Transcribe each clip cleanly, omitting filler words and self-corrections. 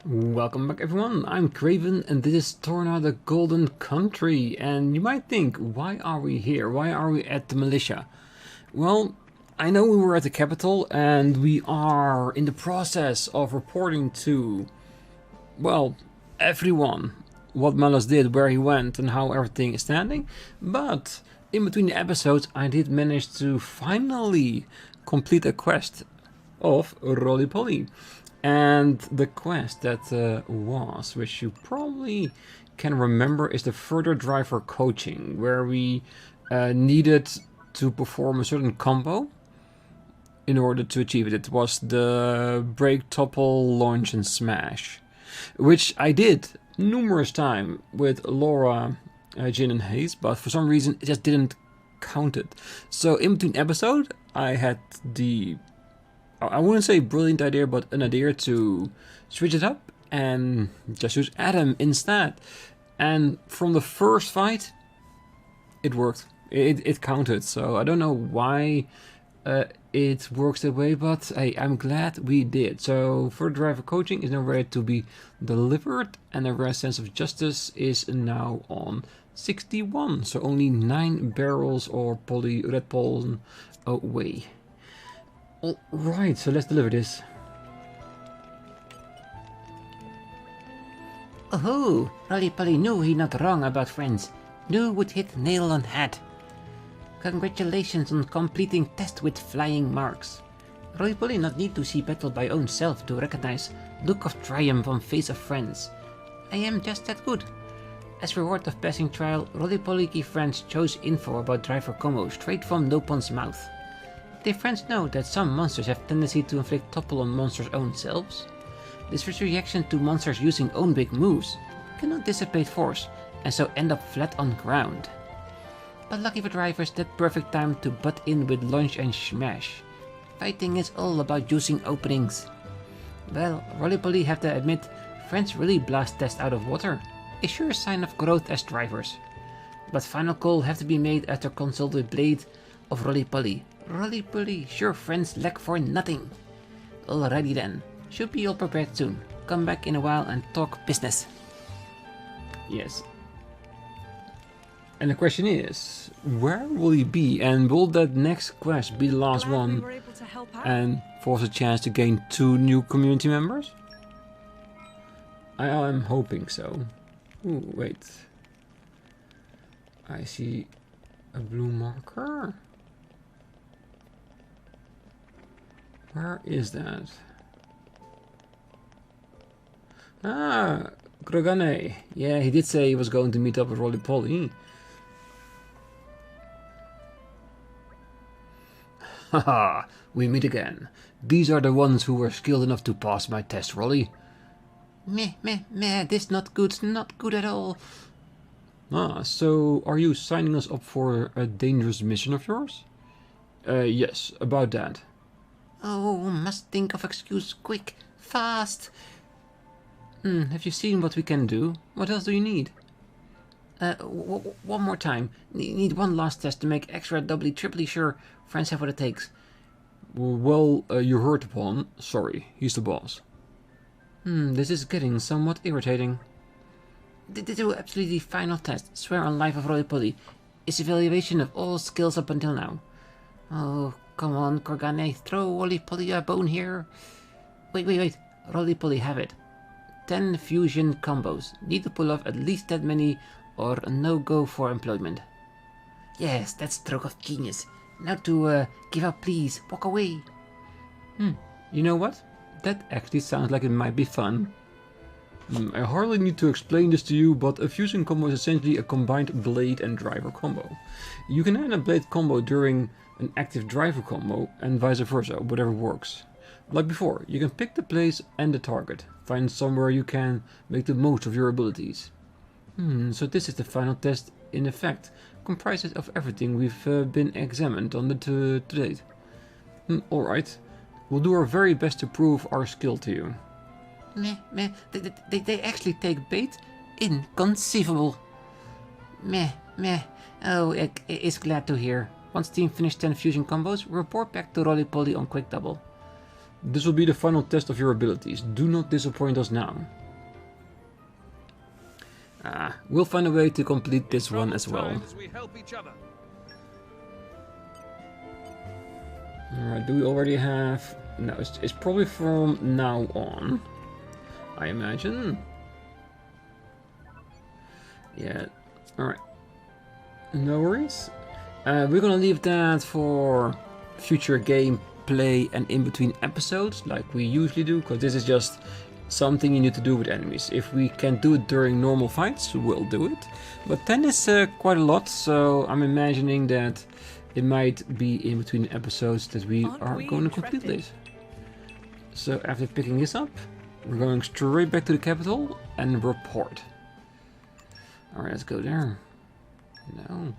Welcome back everyone, I'm Craven and this is Torna the Golden Country, and you might think, why are we here? Why are we at the militia? Well, I know we were at the capital and we are in the process of reporting to, well, everyone what Malos did, where he went and how everything is standing, but in between the episodes I did manage to finally complete a quest of Roly Poly. And the quest that was, which you probably can remember, is the further driver coaching, where we needed to perform a certain combo in order to achieve it. It was the break, topple, launch and smash, which I did numerous times with Lora, Jin and Hayes, but for some reason it just didn't count it. So in between episode I had the, I wouldn't say brilliant idea, but an idea to switch it up and just use Addam instead. And from the first fight, it worked. It counted. So I don't know why it works that way, but hey, I'm glad we did. So further driver coaching is now ready to be delivered, and the rare sense of justice is now on 61. So only 9 barrels or red pollen away. Alright, so let's deliver this. Oh, Roly-Poly knew he not wrong about friends. Knew would hit nail on head. Congratulations on completing test with flying marks. Roly-Poly not need to see battle by own self to recognize look of triumph on face of friends. I am just that good. As reward of passing trial, Roly-Poly key friends chose info about driver combo straight from Nopon's mouth. Their friends know that some monsters have tendency to inflict topple on monsters' own selves. This reaction to monsters using own big moves cannot dissipate force, and so end up flat on ground. But lucky for drivers, that perfect time to butt in with launch and smash. Fighting is all about using openings. Well, Roly-Poly have to admit, friends really blast test out of water. A sure sign of growth as drivers. But final call have to be made after consult with Blade of Roly-Poly. Roly-Poly, sure friends lack for nothing. Alrighty then, should be all prepared soon. Come back in a while and talk business. Yes. And the question is, where will he be, and will that next quest be the last one and force a chance to gain 2 new community members? I am hoping so. Ooh, wait. I see a blue marker. Where is that? Ah, Krogane. Yeah, he did say he was going to meet up with Roly-Poly. Haha, we meet again. These are the ones who were skilled enough to pass my test, Rolly. Meh, this not good at all. Ah, so are you signing us up for a dangerous mission of yours? Yes, about that. Oh, must think of excuse quick, fast. Have you seen what we can do? What else do you need? One more time. Need one last test to make extra doubly triply sure friends have what it takes. Well, you heard upon. Sorry, he's the boss. This is getting somewhat irritating. Do absolutely final test. Swear on life of Roly-Poly. Is evaluation of all skills up until now. Oh, come on, Korgane. Throw Roly-Poly a bone here. Wait. Roly-Poly have it. 10 fusion combos. Need to pull off at least that many or no go for employment. Yes, that's stroke of genius. Now to give up, please. Walk away. You know what? That actually sounds like it might be fun. I hardly need to explain this to you, but a fusion combo is essentially a combined blade and driver combo. You can add a blade combo during an active driver combo and vice versa, whatever works. Like before, you can pick the place and the target. Find somewhere you can make the most of your abilities. So this is the final test in effect. Comprises of everything we've been examined on to date. Alright. We'll do our very best to prove our skill to you. They actually take bait? Inconceivable. Oh, it's glad to hear. Once team finish 10 fusion combos, report back to Roly-Poly on quick double. This will be the final test of your abilities. Do not disappoint us now. We'll find a way to complete this one as well. Alright, do we already have... No, it's probably from now on, I imagine. Yeah, alright. No worries. We're gonna leave that for future gameplay and in between episodes, like we usually do, because this is just something you need to do with enemies. If we can do it during normal fights, we'll do it. But 10 is quite a lot, so I'm imagining that it might be in between episodes that we are going to complete this. So after picking this up, we're going straight back to the capital and report. Alright, let's go there. No.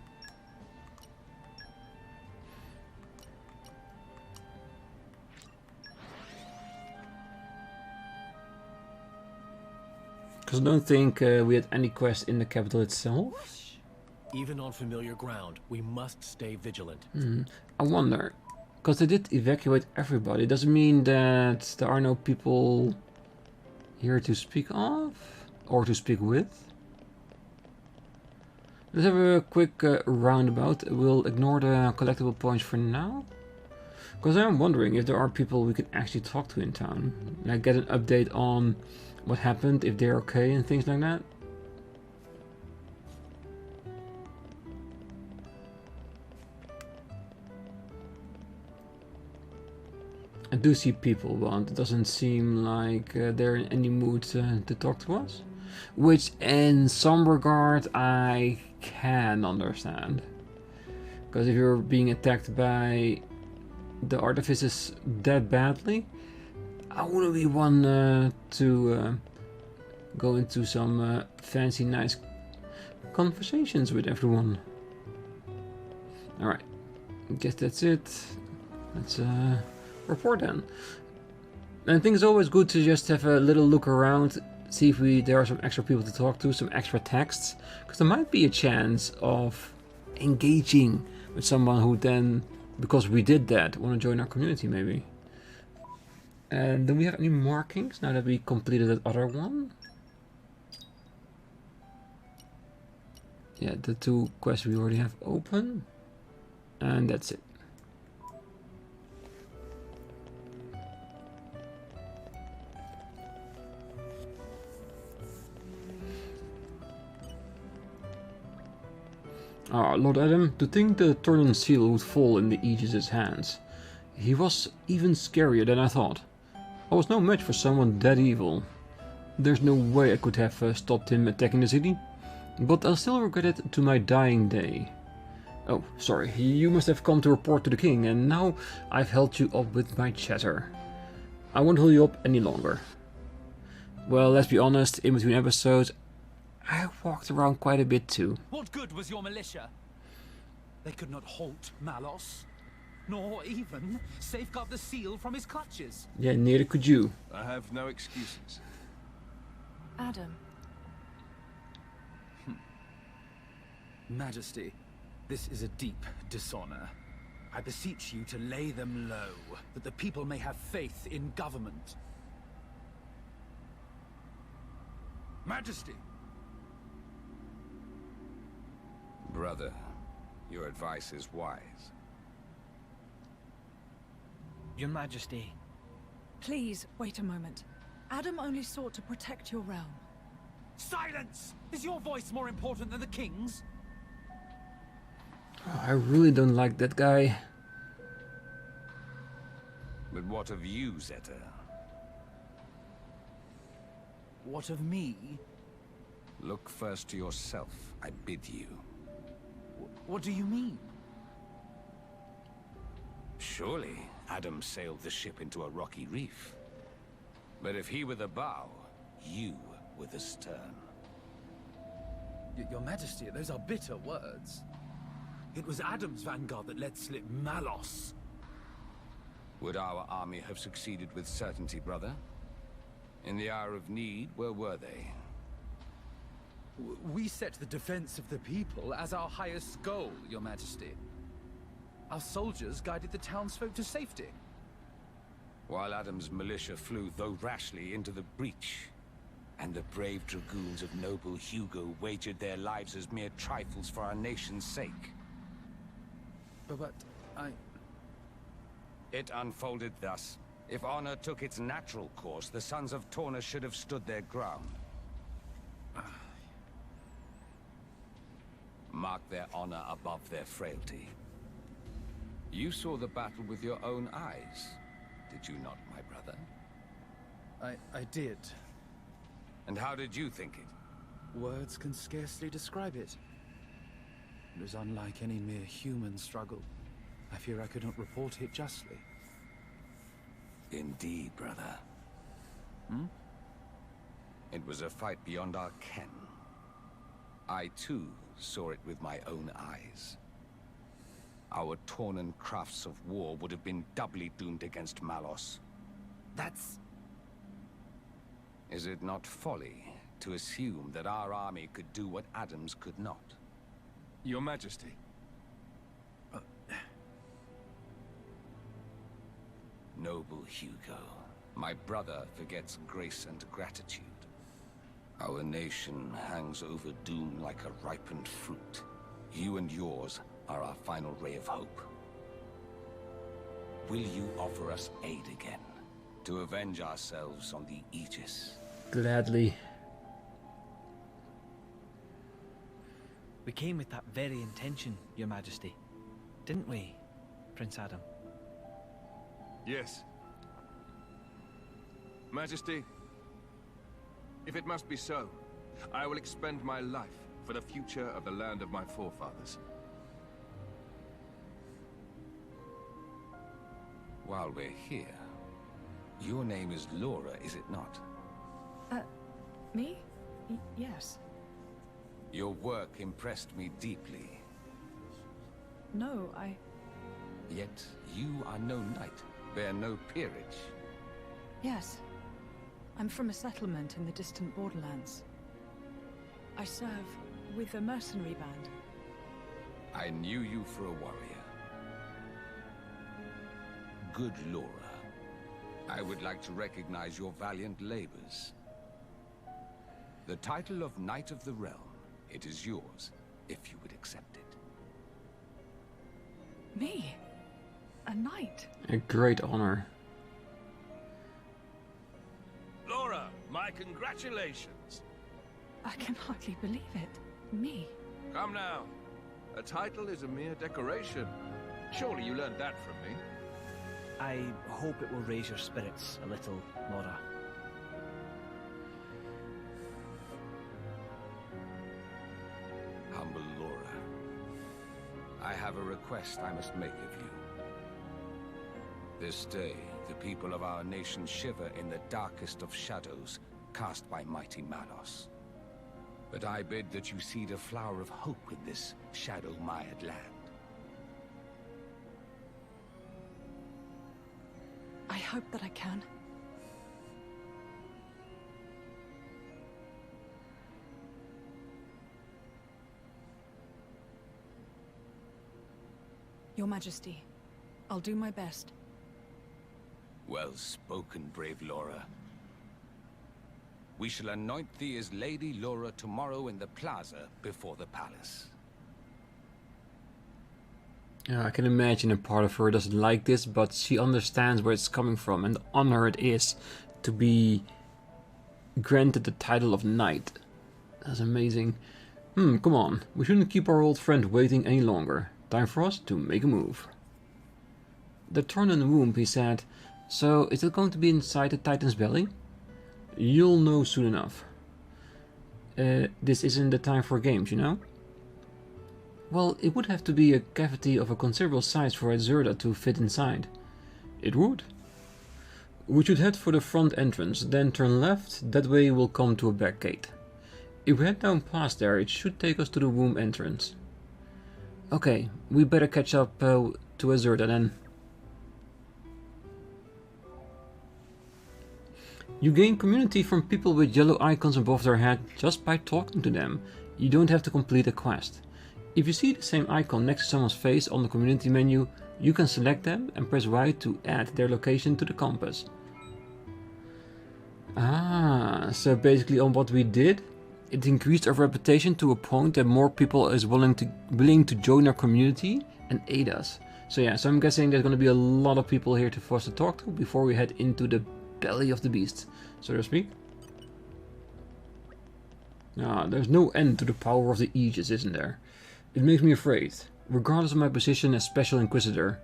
Because I don't think we had any quest in the capital itself. Even on familiar ground, we must stay vigilant. I wonder, because they did evacuate everybody, does it mean that there are no people here to speak of? Or to speak with? Let's have a quick roundabout. We'll ignore the collectible points for now. Because I'm wondering if there are people we can actually talk to in town. Like get an update on what happened, if they're okay and things like that. I do see people, but it doesn't seem like they're in any mood to talk to us. Which in some regard I can understand. Because if you're being attacked by the artificers that badly, I wouldn't be one to go into some fancy nice conversations with everyone. Alright, I guess that's it. Let's report then. And I think it's always good to just have a little look around, see if there are some extra people to talk to, some extra texts, because there might be a chance of engaging with someone who then, because we did that, want to join our community maybe. And do we have any markings now that we completed that other one? Yeah, the 2 quests we already have open, and that's it. Lord Addam, to think the Tornan seal would fall in the Aegis' hands. He was even scarier than I thought. I was no match for someone that evil. There's no way I could have stopped him attacking the city, but I'll still regret it to my dying day. Oh, sorry, you must have come to report to the king, and now I've held you up with my chatter. I won't hold you up any longer. Well, let's be honest, in between episodes, I walked around quite a bit too. What good was your militia? They could not halt Malos, nor even safeguard the seal from his clutches. Yeah, neither could you. I have no excuses. Addam. Majesty, this is a deep dishonor. I beseech you to lay them low, that the people may have faith in government. Majesty! Brother, your advice is wise. Your Majesty. Please, wait a moment. Addam only sought to protect your realm. Silence! Is your voice more important than the king's? Oh, I really don't like that guy. But what of you, Zeta? What of me? Look first to yourself, I bid you. What do you mean? Surely Addam sailed the ship into a rocky reef. But if he were the bow, you were the stern. Your Majesty, those are bitter words. It was Addam's vanguard that let slip Malos. Would our army have succeeded with certainty, brother? In the hour of need, where were they? We set the defense of the people as our highest goal, Your Majesty. Our soldiers guided the townsfolk to safety. while Addam's militia flew, though rashly, into the breach, and the brave dragoons of noble Hugo wagered their lives as mere trifles for our nation's sake. But It unfolded thus. If honor took its natural course, the sons of Torna should have stood their ground. Mark their honor above their frailty. You saw the battle with your own eyes, did you not, my brother? I did. And how did you think it? Words can scarcely describe it. It was unlike any mere human struggle. I fear I could not report it justly. Indeed, brother. It was a fight beyond our ken. I, too, saw it with my own eyes. Our Tornan crafts of war would have been doubly doomed against Malos. That's... Is it not folly to assume that our army could do what Addam's could not? Your Majesty. Noble Hugo, my brother forgets grace and gratitude. Our nation hangs over doom like a ripened fruit. You and yours are our final ray of hope. Will you offer us aid again, to avenge ourselves on the Aegis? Gladly. We came with that very intention, Your Majesty. Didn't we, Prince Addam? Yes. Majesty, if it must be so, I will expend my life for the future of the land of my forefathers. While we're here, your name is Lora, is it not? Me? Yes. Your work impressed me deeply. No, Yet you are no knight, bear no peerage. Yes. I'm from a settlement in the distant borderlands. I serve with a mercenary band. I knew you for a warrior. Good Lora, I would like to recognize your valiant labors. The title of Knight of the Realm, it is yours, if you would accept it. Me? A knight? A great honor. Lora, my congratulations. I can hardly believe it. Me? Come now. A title is a mere decoration. Surely you learned that from me. I hope it will raise your spirits a little, Lora. Humble Lora, I have a request I must make of you. This day, the people of our nation shiver in the darkest of shadows cast by mighty Malos. But I bid that you seed a flower of hope in this shadow-mired land. I hope that I can. Your Majesty, I'll do my best. Well spoken, brave Lora. We shall anoint thee as Lady Lora tomorrow in the plaza before the palace. Yeah, I can imagine a part of her doesn't like this, but she understands where it's coming from and the honor it is to be granted the title of knight. That's amazing. Come on. We shouldn't keep our old friend waiting any longer. Time for us to make a move. The Tornan womb, he said. So, is it going to be inside the Titan's belly? You'll know soon enough. This isn't the time for games, you know? Well, it would have to be a cavity of a considerable size for a Zerda to fit inside. It would. We should head for the front entrance, then turn left, that way we'll come to a back gate. If we head down past there, it should take us to the womb entrance. Okay, we better catch up to a Zerda then. You gain community from people with yellow icons above their head just by talking to them. You don't have to complete a quest. If you see the same icon next to someone's face on the community menu, You can select them and press Y to add their location to the compass. Ah, so basically on what we did, it increased our reputation to a point that more people is willing to join our community and aid us. So yeah, so I'm guessing there's going to be a lot of people here for us to talk to before we head into the belly of the beast, so to speak. Ah, there's no end to the power of the Aegis, isn't there? It makes me afraid, regardless of my position as Special Inquisitor.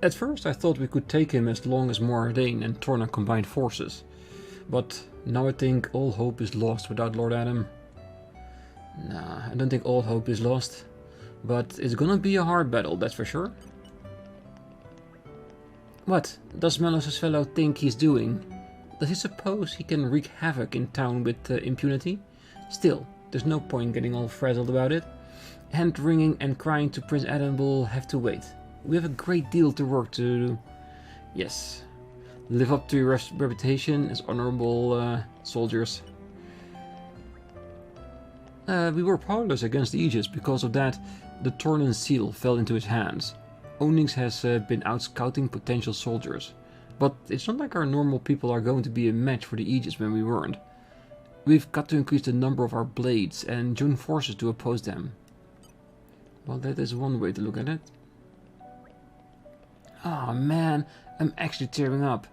At first I thought we could take him as long as Moradane and Torna combined forces. But now I think all hope is lost without Lord Addam. Nah, I don't think all hope is lost. But it's gonna be a hard battle, that's for sure. What does Malos' fellow think he's doing? Does he suppose he can wreak havoc in town with impunity? Still, there's no point getting all frazzled about it. Hand-wringing and crying to Prince Addam will have to wait. We have a great deal to work to do. Yes. Live up to your reputation as honorable soldiers. We were powerless against the Aegis. Because of that, the Tornan seal fell into his hands. Onyx has been out scouting potential soldiers. But it's not like our normal people are going to be a match for the Aegis when we weren't. We've got to increase the number of our blades and join forces to oppose them. Well, that is one way to look at it. Oh man, I'm actually tearing up.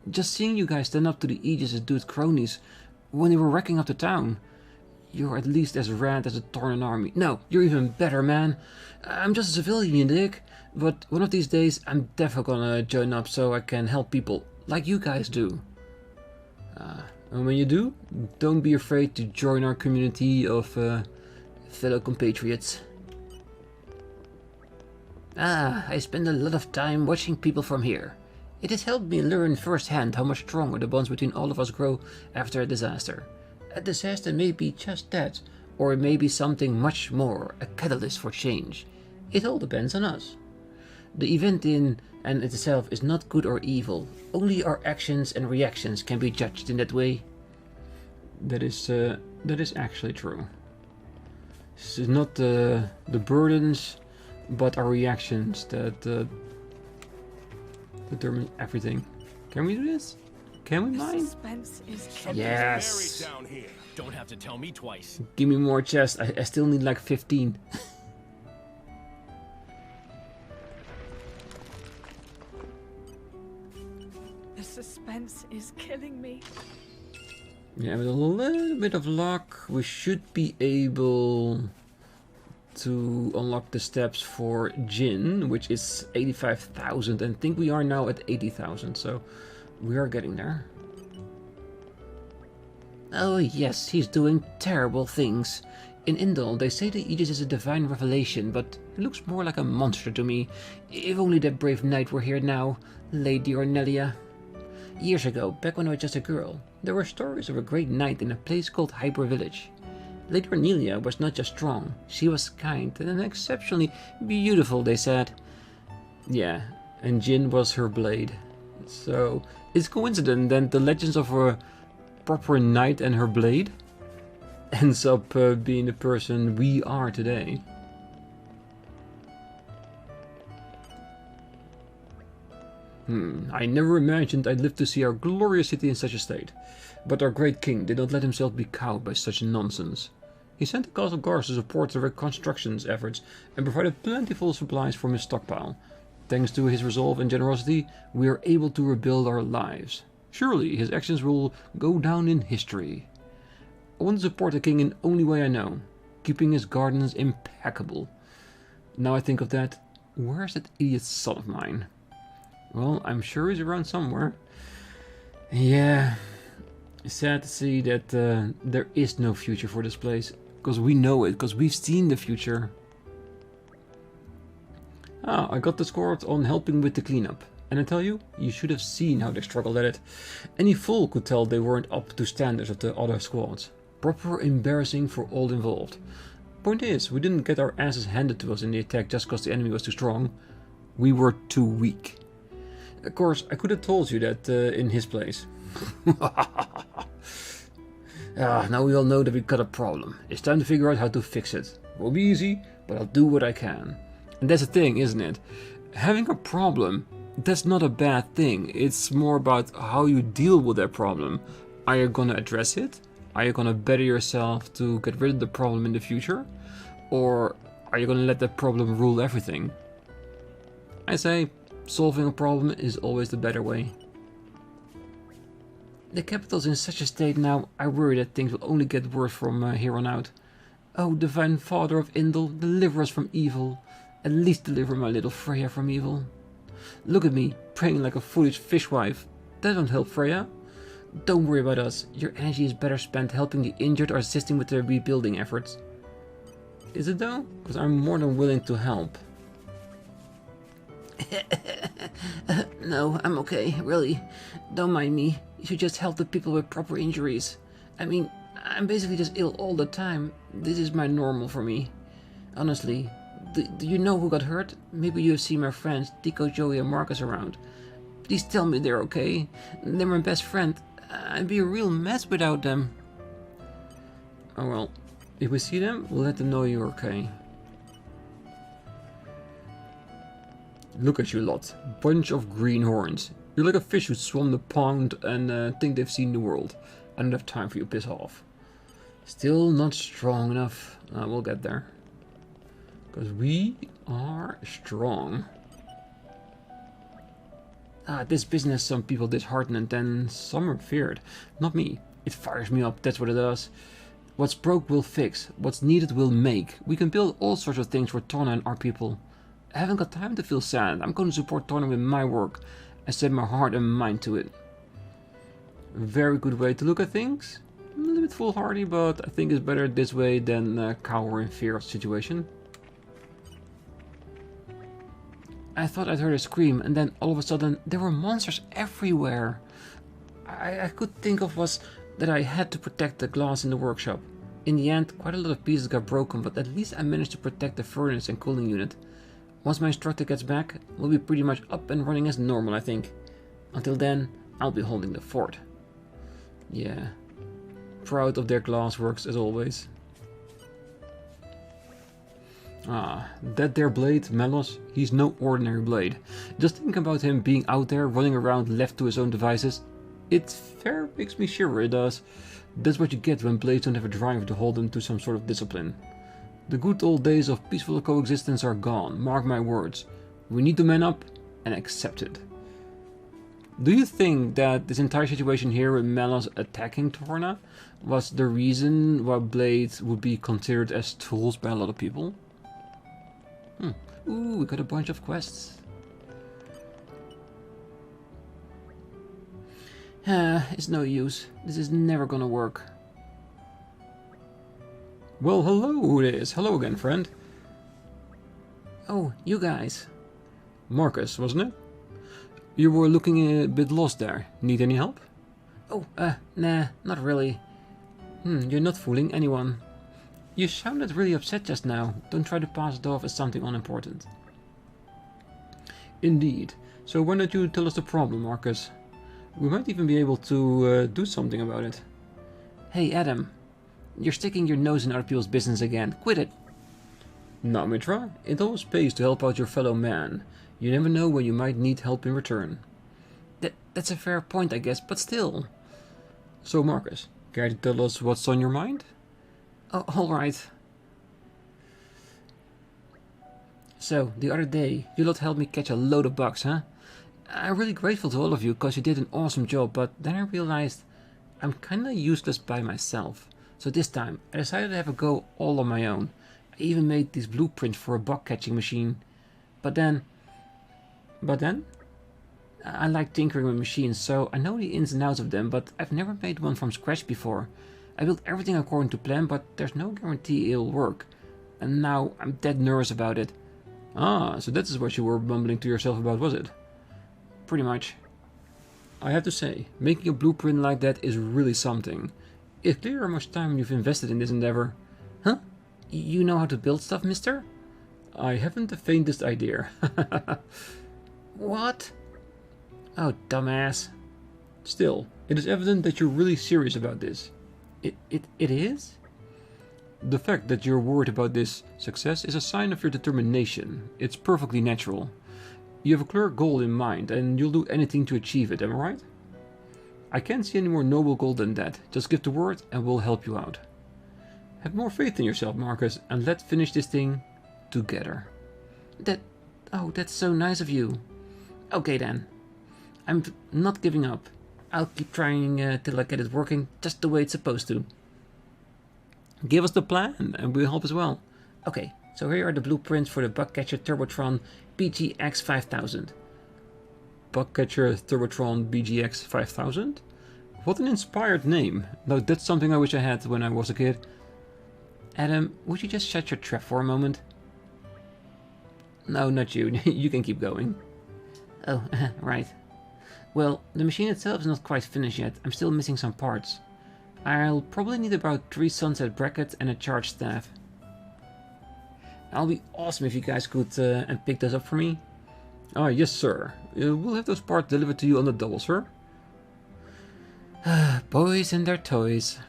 Just seeing you guys stand up to the Aegis' dude cronies when they were wrecking up the town. You're at least as rad as the Tornan army. No, you're even better, man. I'm just a civilian, you dig? But one of these days, I'm definitely gonna join up so I can help people, like you guys do. And when you do, don't be afraid to join our community of fellow compatriots. I spend a lot of time watching people from here. It has helped me learn firsthand how much stronger the bonds between all of us grow after a disaster. A disaster may be just that, or it may be something much more, a catalyst for change. It all depends on us. The event in and itself is not good or evil. Only our actions and reactions can be judged in that way. That is actually true. This is not the burdens, but our reactions that determine everything. Can we do this? Can we mine? Suspense is killing. Yes. Down here. Don't have to tell me twice. Give me more chest. I still need like 15. The suspense is killing me. Yeah, with a little bit of luck, we should be able to unlock the steps for Jin, which is 85,000, and I think we are now at 80,000, so we are getting there. Oh yes, he's doing terrible things. In Indol, they say the Aegis is a divine revelation, but it looks more like a monster to me. If only that brave knight were here now, Lady Ornelia. Years ago, back when I was just a girl, there were stories of a great knight in a place called Hyper Village. Lady Ornelia was not just strong, she was kind and exceptionally beautiful, they said. Yeah, and Jin was her blade. So, it's coincident that the legends of a proper knight and her blade ends up being the person we are today. I never imagined I'd live to see our glorious city in such a state. But our great king did not let himself be cowed by such nonsense. He sent the castle guards to support the reconstruction efforts and provided plentiful supplies from his stockpile. Thanks to his resolve and generosity, we are able to rebuild our lives. Surely his actions will go down in history. I want to support the king in the only way I know, keeping his gardens impeccable. Now I think of that, where's that idiot son of mine? Well, I'm sure he's around somewhere. Yeah, it's sad to see that there is no future for this place. Because we know it, because we've seen the future. I got the score on helping with the cleanup. And I tell you, you should have seen how they struggled at it. Any fool could tell they weren't up to standards of the other squads. Proper embarrassing for all involved. Point is, we didn't get our asses handed to us in the attack just because the enemy was too strong. We were too weak. Of course, I could have told you that in his place. Now we all know that we've got a problem. It's time to figure out how to fix it. It won't be easy, but I'll do what I can. And that's the thing, isn't it? Having a problem, that's not a bad thing. It's more about how you deal with that problem. Are you gonna address it? Are you gonna better yourself to get rid of the problem in the future? Or are you gonna let that problem rule everything? I say, solving a problem is always the better way. The capital's in such a state now, I worry that things will only get worse from here on out. Oh, divine father of Indol, deliver us from evil. At least deliver my little Freya from evil. Look at me, praying like a foolish fishwife. That won't help Freya. Don't worry about us. Your energy is better spent helping the injured or assisting with their rebuilding efforts. Is it though? Because I'm more than willing to help. No, I'm okay, really. Don't mind me. You should just help the people with proper injuries. I mean, I'm basically just ill all the time. This is my normal for me. Honestly, do you know who got hurt? Maybe you have seen my friends, Tico, Joey and Marcus around. Please tell me they're okay. They're my best friend. I'd be a real mess without them. Oh well, if we see them, we'll let them know you're okay. Look at you lot, bunch of greenhorns. You're like a fish who swam the pond and think they've seen the world. I don't have time for you, piss off. Still not strong enough. We'll get there. Because we are strong. This business some people dishearten and then some are feared. Not me. It fires me up, that's what it does. What's broke we'll fix. What's needed we'll make. We can build all sorts of things for Torna and our people. I haven't got time to feel sad. I'm going to support Torna with my work. I set my heart and mind to it. Very good way to look at things. A little bit foolhardy, but I think it's better this way than cower in fear of the situation. I thought I'd heard a scream, and then all of a sudden there were monsters everywhere. I could think of was that I had to protect the glass in the workshop. In the end, quite a lot of pieces got broken, but at least I managed to protect the furnace and cooling unit. Once my instructor gets back, we'll be pretty much up and running as normal, I think. Until then, I'll be holding the fort. Yeah. Proud of their glassworks as always. That there blade, Malos, he's no ordinary blade. Just think about him being out there running around left to his own devices. It fair makes me shiver, it does. That's what you get when blades don't have a drive to hold them to some sort of discipline. The good old days of peaceful coexistence are gone, mark my words. We need to man up and accept it. Do you think that this entire situation here with Malos attacking Torna was the reason why blades would be considered as tools by a lot of people? Ooh, we got a bunch of quests. It's no use. This is never gonna work. Well, hello it is. Hello again, friend. Oh, you guys. Marcus, wasn't it? You were looking a bit lost there. Need any help? Oh, nah, not really. You're not fooling anyone. You sounded really upset just now. Don't try to pass it off as something unimportant. Indeed. So why don't you tell us the problem, Marcus? We might even be able to do something about it. Hey, Addam. You're sticking your nose in other people's business again. Quit it. Now, Mythra, it always pays to help out your fellow man. You never know when you might need help in return. That's a fair point, I guess, but still. So, Marcus, care to tell us what's on your mind? Oh, alright. So, the other day, you lot helped me catch a load of bugs, huh? I'm really grateful to all of you, because you did an awesome job, but then I realized I'm kinda useless by myself. So this time, I decided to have a go all on my own. I even made these blueprints for a bug catching machine. But then? I like tinkering with machines, so I know the ins and outs of them, but I've never made one from scratch before. I built everything according to plan, but there's no guarantee it'll work. And now I'm dead nervous about it. So that is what you were mumbling to yourself about, was it? Pretty much. I have to say, making a blueprint like that is really something. It's clear how much time you've invested in this endeavor. Huh? You know how to build stuff, mister? I haven't the faintest idea. What? Oh, dumbass. Still, it is evident that you're really serious about this. It is? The fact that you're worried about this success is a sign of your determination. It's perfectly natural. You have a clear goal in mind, and you'll do anything to achieve it, am I right? I can't see any more noble goal than that. Just give the word, and we'll help you out. Have more faith in yourself, Marcus, and let's finish this thing together. Oh, that's so nice of you. Okay then. I'm not giving up. I'll keep trying till I get it working just the way it's supposed to. Give us the plan, and we'll help as well. Okay, so here are the blueprints for the Bugcatcher Turbotron BGX 5000. Bugcatcher Turbotron BGX 5000? What an inspired name. Now that's something I wish I had when I was a kid. Adam, would you just shut your trap for a moment? No, not you. You can keep going. Oh, right. Well, the machine itself is not quite finished yet. I'm still missing some parts. I'll probably need about 3 sunset brackets and a charge staff. I'll be awesome if you guys could and pick those up for me. Ah, yes, sir. We'll have those parts delivered to you on the double, sir. Boys and their toys.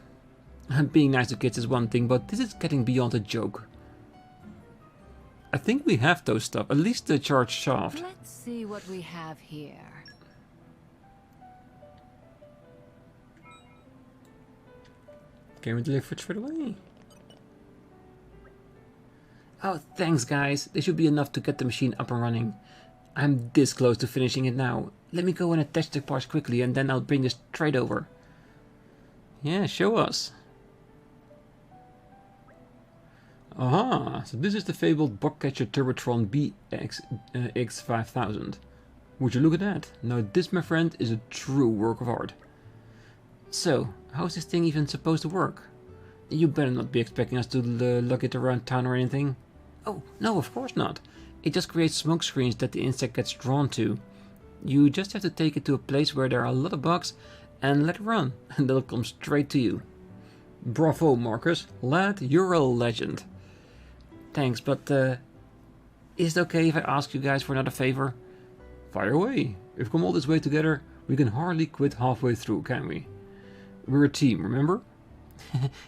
Being nice to kids is one thing, but this is getting beyond a joke. I think we have those stuff, at least the charge shaft. Let's see what we have here. Can we deliver it straight away? Oh, thanks guys. This should be enough to get the machine up and running. I'm this close to finishing it now. Let me go and attach the parts quickly and then I'll bring this straight over. Yeah, show us. Aha, so this is the fabled Bugcatcher Turbotron BX 5000. Would you look at that? Now this, my friend, is a true work of art. So, how's this thing even supposed to work? You better not be expecting us to lug it around town or anything. Oh, no, of course not. It just creates smoke screens that the insect gets drawn to. You just have to take it to a place where there are a lot of bugs and let it run, and they'll come straight to you. Bravo, Marcus. Lad, you're a legend. Thanks, but is it okay if I ask you guys for another favor? Fire away. If we come all this way together, we can hardly quit halfway through, can we? We're a team, remember?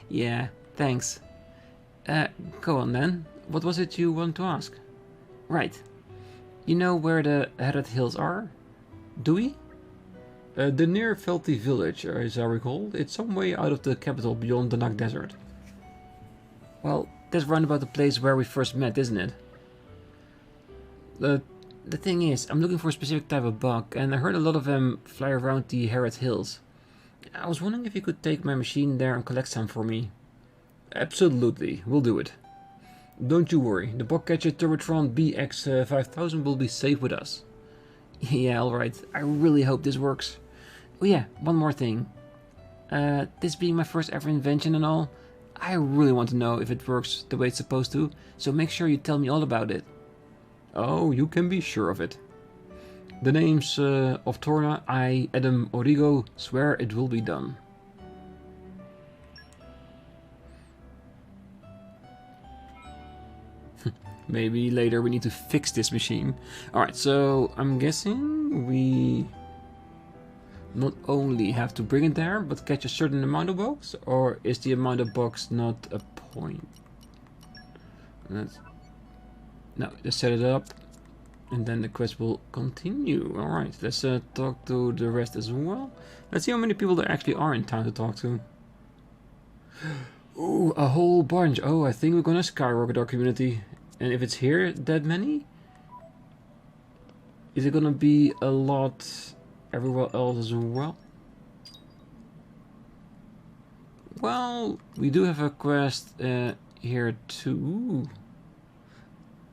Yeah, thanks. Go on then. What was it you want to ask? Right. You know where the Herod Hills are? Do we? The near Felty village, as I recall. It's some way out of the capital beyond the Nak Desert. Well, that's round about the place where we first met, isn't it? The thing is, I'm looking for a specific type of bug, and I heard a lot of them fly around the Herod Hills. I was wondering if you could take my machine there and collect some for me. Absolutely, we'll do it. Don't you worry, the Bugcatcher Turbotron BX 5000 will be safe with us. Yeah, alright. I really hope this works. Oh yeah, one more thing. This being my first ever invention and all, I really want to know if it works the way it's supposed to, so make sure you tell me all about it. Oh, you can be sure of it. The names of Torna, I, Addam Origo, swear it will be done. Maybe later we need to fix this machine. Alright, so I'm guessing we not only have to bring it there, but catch a certain amount of bugs? Or is the amount of bugs not a point? No, just set it up. And then the quest will continue. Alright, let's talk to the rest as well. Let's see how many people there actually are in town to talk to. Ooh, a whole bunch. Oh, I think we're gonna skyrocket our community. And if it's here that many, is it gonna be a lot everywhere else as well? Well, we do have a quest here too.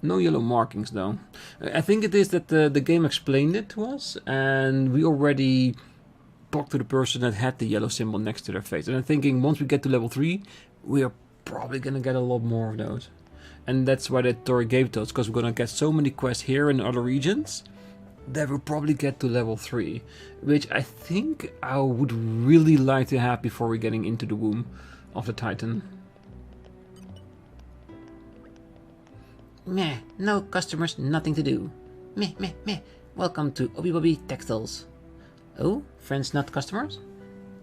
No yellow markings though. I think it is that the game explained it to us, and we already talked to the person that had the yellow symbol next to their face. And I'm thinking once we get to level 3, we are probably gonna get a lot more of those. And that's why that Tori gave to us, because we're gonna get so many quests here in other regions that we'll probably get to level 3, which I think I would really like to have before we're getting into the womb of the Titan. Meh, no customers, nothing to do. Meh, meh, meh. Welcome to Obi Bobby Textiles. Oh, friends not customers?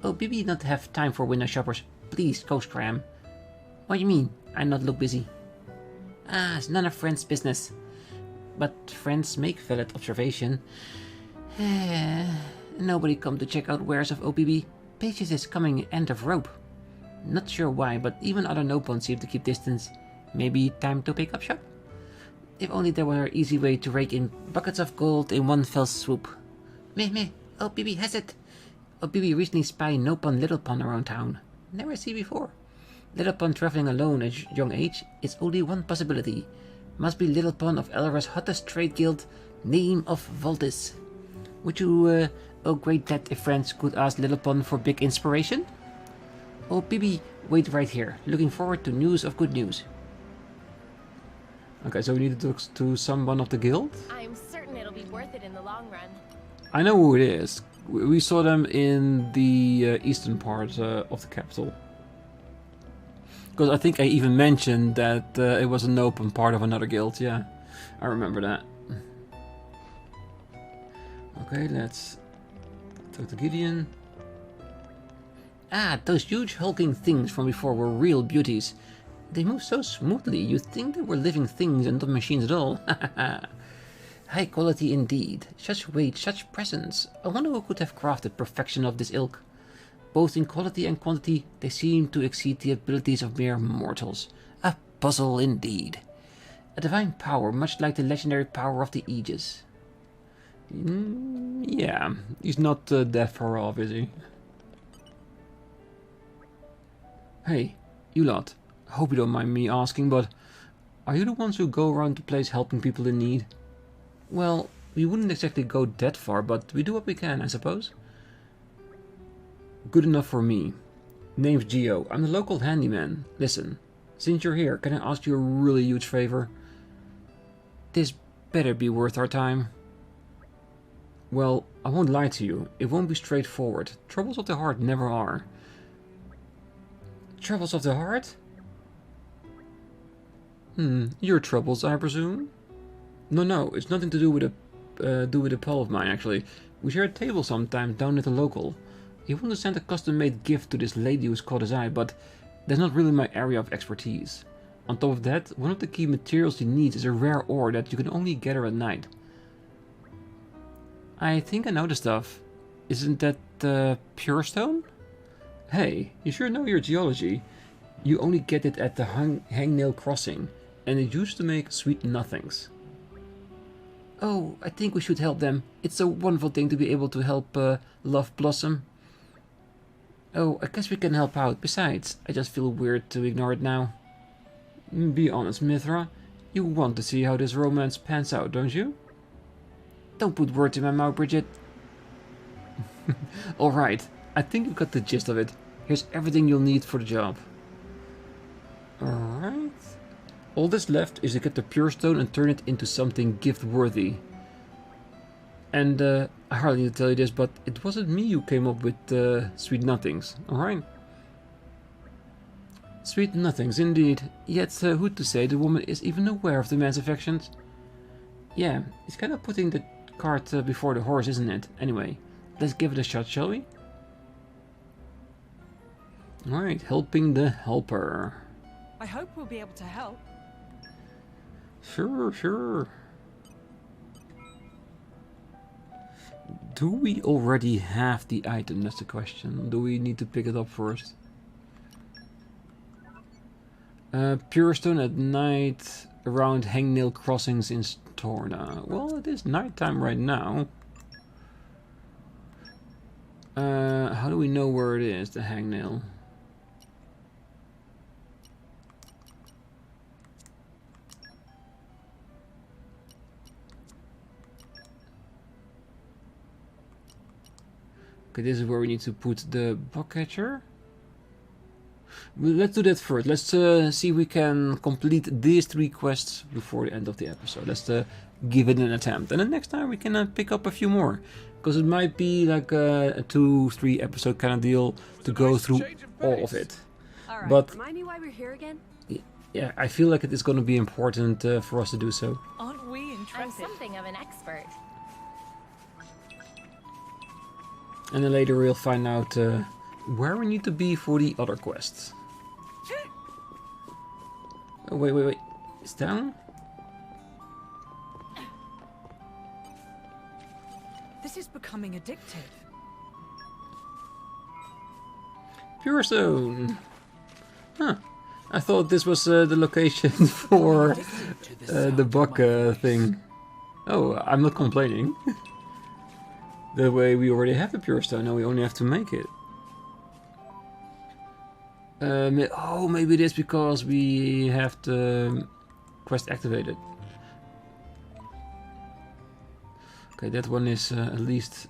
Oh, Bibi not have time for window shoppers. Please, go scram. What do you mean? I not look busy. Ah, it's none of friends' business. but friends make valid observation. Nobody come to check out wares of OPB. Patience is coming end of rope. Not sure why, but even other nopons seem to keep distance. Maybe time to pick up shop? If only there were an easy way to rake in buckets of gold in one fell swoop. Meh, OPB has it. OPB recently spied Nopon Littlepon around town. Never see before. Littlepon traveling alone at young age is only one possibility. Must be Littlepon of Elra's hottest trade guild, Name of Voltis. Would you, great that if friends could ask Littlepon for big inspiration? Oh, Bibi, wait right here. Looking forward to news of good news. Okay, so we need to talk to someone of the guild? I'm certain it'll be worth it in the long run. I know who it is. We saw them in the eastern part of the capital. Because I think I even mentioned that it was an open part of another guild, yeah. I remember that. Okay, let's talk to Gideon. Ah, those huge hulking things from before were real beauties. They move so smoothly, you'd think they were living things and not machines at all. High quality indeed. Such weight, such presence. I wonder who could have crafted perfection of this ilk. Both in quality and quantity, they seem to exceed the abilities of mere mortals. A puzzle indeed. A divine power, much like the legendary power of the Aegis. Yeah, he's not that far off, is he? Hey, you lot. Hope you don't mind me asking, but are you the ones who go around the place helping people in need? Well, we wouldn't exactly go that far, but we do what we can, I suppose. Good enough for me. Name's Gio. I'm the local handyman. Listen, since you're here, can I ask you a really huge favor? This better be worth our time. Well, I won't lie to you. It won't be straightforward. Troubles of the heart never are. Troubles of the heart? Your troubles, I presume? No, it's nothing to do with a pal of mine, actually. We share a table sometimes down at the local. He wanted to send a custom-made gift to this lady who's caught his eye, but that's not really my area of expertise. On top of that, one of the key materials he needs is a rare ore that you can only gather at night. I think I know the stuff. Isn't that pure stone? Hey, you sure know your geology. You only get it at the hangnail crossing, and it used to make sweet nothings. Oh, I think we should help them. It's a wonderful thing to be able to help love blossom. Oh, I guess we can help out. Besides, I just feel weird to ignore it now. Be honest, Mythra. You want to see how this romance pans out, don't you? Don't put words in my mouth, Bridget. Alright, I think you've got the gist of it. Here's everything you'll need for the job. Alright. All that's left is to get the pure stone and turn it into something gift-worthy. And I hardly need to tell you this, but it wasn't me who came up with sweet nothings, alright? Sweet nothings, indeed. Yet who's to say the woman is even aware of the man's affections? Yeah, it's kind of putting the cart before the horse, isn't it? Anyway, let's give it a shot, shall we? Alright, helping the helper. I hope we'll be able to help. Sure. Do we already have the item? That's the question. Do we need to pick it up first? Pure stone at night around hangnail crossings in Torna. Well, it is nighttime right now. How do we know where it is, the hangnail? Okay, this is where we need to put the bug catcher. Let's do that first. Let's see if we can complete these 3 quests before the end of the episode. Let's give it an attempt. And then next time we can pick up a few more. Because it might be like a 2-3 episode kind of deal to go through all of it. All right. But Remind me why we're here again? yeah, I feel like it is going to be important for us to do so. Aren't we intrepid? I'm something of an expert. And then later we'll find out where we need to be for the other quests. Oh, wait. It's down? This is becoming addictive. Pure Stone. Huh. I thought this was the location for the bug thing. Oh, I'm not complaining. The way we already have the Pure Stone, now we only have to make it. Oh, maybe it is because we have the quest activated. Okay, that one is at least...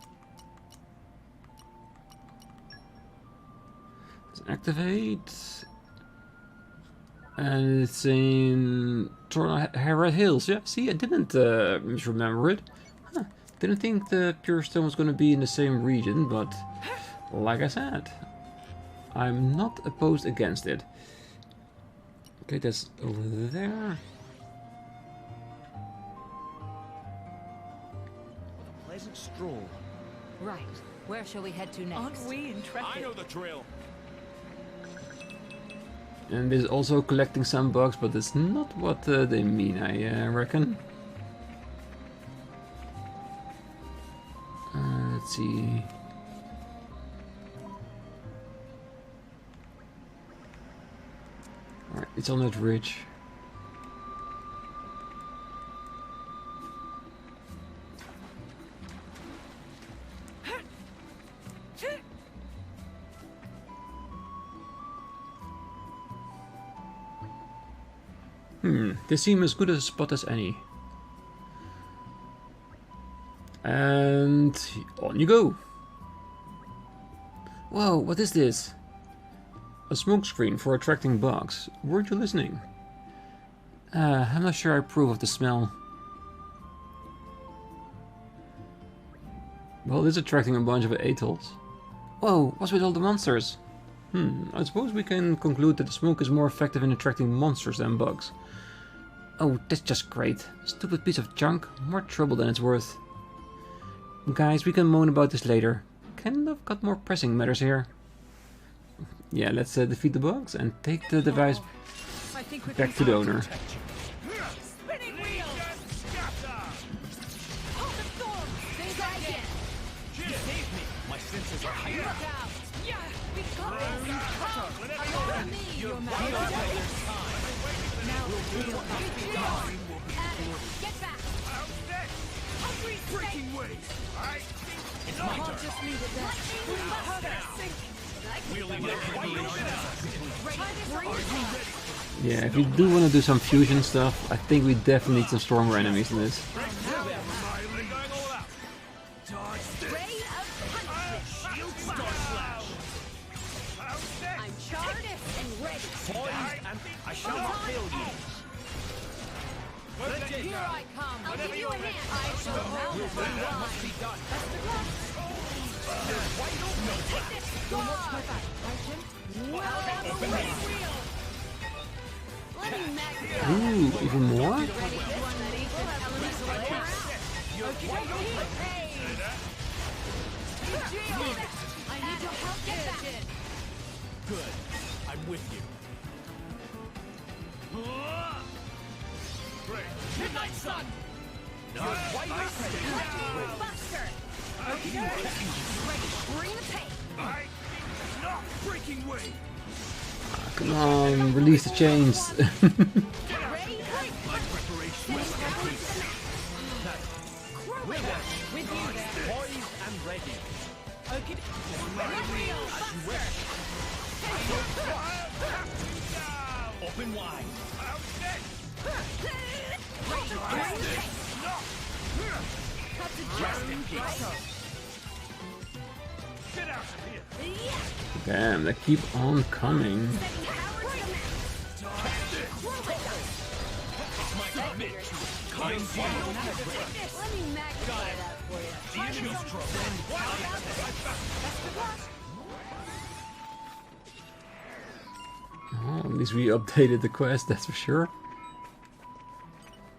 Let's activate. And it's in Torna Hills. Yeah, see, I didn't misremember it. Huh. Didn't think the Pure Stone was going to be in the same region, but like I said, I'm not opposed against it. Okay, that's over there. A pleasant stroll. Right. Where shall we head to next? Aren't we intrepid? I know the drill. And this is also collecting some bugs, but it's not what they mean, I reckon. Let's see. Alright, it's on that ridge. They seem as good a spot as any. And on you go. Whoa, what is this? A smoke screen for attracting bugs. Weren't you listening? I'm not sure I approve of the smell. Well, it's attracting a bunch of atolls. Whoa, what's with all the monsters? I suppose we can conclude that the smoke is more effective in attracting monsters than bugs. Oh, that's just great. Stupid piece of junk. More trouble than it's worth. Guys, we can moan about this later. Kind of got more pressing matters here. Yeah, let's defeat the bugs and take the device back to the owner. Spinning wheel! Hold the storm! You saved me. My senses are heightened. Look out! Yeah! We got this! Are you me, your majesty? Now we'll get back! Hungry Breaking waves. I think it's my turn. just leave it there. Let her sink. Wheeling my Yeah, if you do want to do some fusion stuff, I think we definitely need some stronger enemies in this. I'm charged and ready. Poised and I shall not fail you. Here I come. I'll give you a hand. I shall now Must be done. take this scar. Let me magnify. Ooh, even more? Ready for one that eats an elemental layer? I need your help. Get back. Good. I'm with you. Midnight sun. Buster. Ready. Bring the pain. Breaking wave. Come on, release the chains. Ready. With you there. Poised and ready. Open wide. Get out of here. Damn, they keep on coming. Let me magnify that for you. The enemy's trouble. Oh, at least we updated the quest, that's for sure.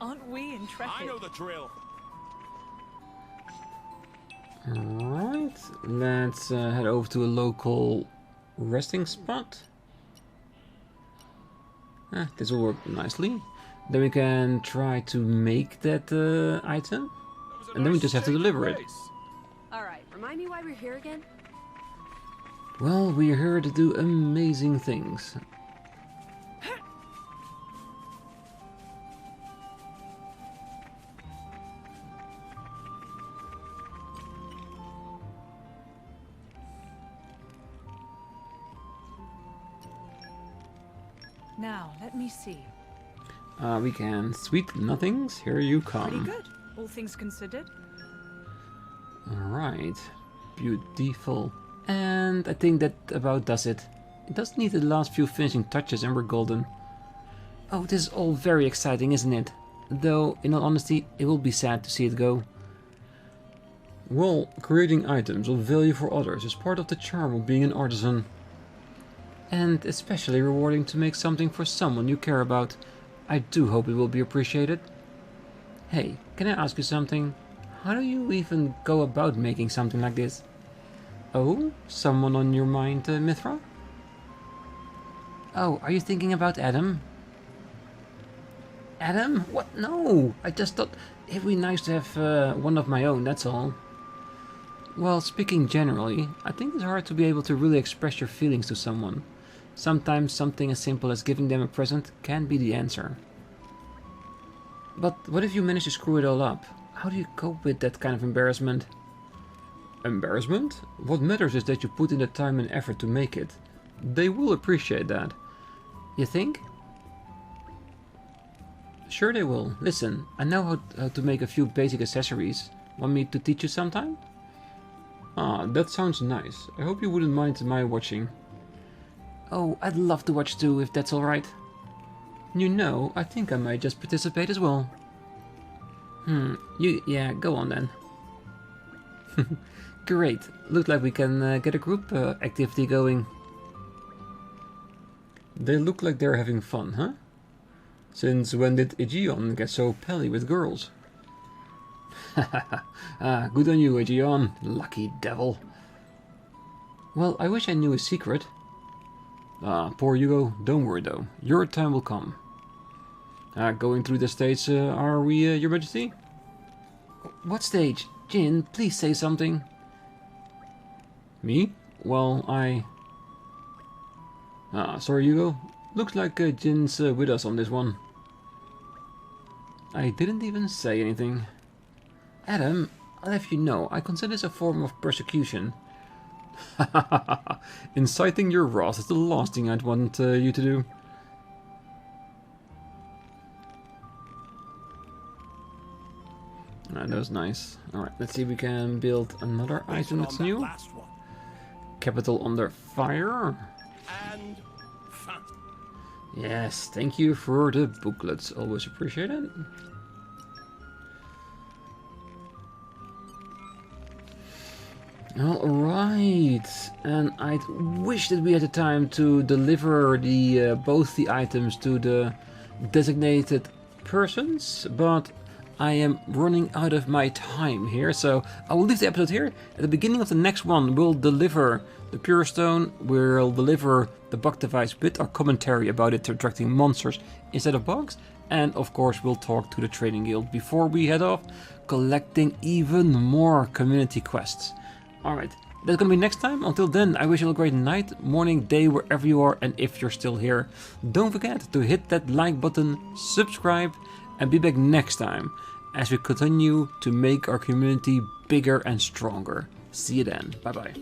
Aren't we intrepid? I know the drill. Alright, let's head over to a local resting spot. This will work nicely. Then we can try to make that item, and then we just have to deliver it. why we're here again? Well, we're here to do amazing things. Now, let me see. We can. Sweet nothings, here you Pretty come. good, all things considered. Alright. Beautiful. And I think that about does it. It does need the last few finishing touches and we're golden. Oh, this is all very exciting, isn't it? Though, in all honesty, it will be sad to see it go. Well, creating items of value for others is part of the charm of being an artisan. And especially rewarding to make something for someone you care about. I do hope it will be appreciated. Hey, can I ask you something? How do you even go about making something like this? Oh, someone on your mind, Mythra? Oh, are you thinking about Addam? Addam? What? No! I just thought it'd be nice to have one of my own, that's all. Well, speaking generally, I think it's hard to be able to really express your feelings to someone. Sometimes something as simple as giving them a present can be the answer. But what if you manage to screw it all up? How do you cope with that kind of embarrassment? Embarrassment? What matters is that you put in the time and effort to make it. They will appreciate that. You think? Sure they will. Listen, I know how to make a few basic accessories. Want me to teach you sometime? Ah, that sounds nice. I hope you wouldn't mind my watching. Oh, I'd love to watch too, if that's alright. You know, I think I might just participate as well. Yeah, go on then. Great, looks like we can get a group activity going. They look like they're having fun, huh? Since when did Aegeon get so pally with girls? Good on you, Aegeon, lucky devil. Well, I wish I knew a secret. Poor Hugo, don't worry though, your time will come. Going through the stage, are we, Your Majesty? What stage? Jin, please say something. Me? Well, sorry Hugo, looks like Jin's with us on this one. I didn't even say anything. Addam, I'll have you know, I consider this a form of persecution. Inciting your wrath is the last thing I'd want you to do. That was nice. Alright, let's see if we can build another item that's new. Capital under fire. And yes, thank you for the booklets. Always appreciate it. Alright, and I wish that we had the time to deliver the both the items to the designated persons, but I am running out of my time here, so I will leave the episode here. At the beginning of the next one, we'll deliver the Pure Stone, we'll deliver the bug device with our commentary about it attracting monsters instead of bugs, and of course we'll talk to the Trading Guild before we head off, collecting even more community quests. Alright, that's gonna be next time. Until then, I wish you all a great night, morning, day, wherever you are, and if you're still here, don't forget to hit that like button, subscribe, and be back next time as we continue to make our community bigger and stronger. See you then. Bye bye.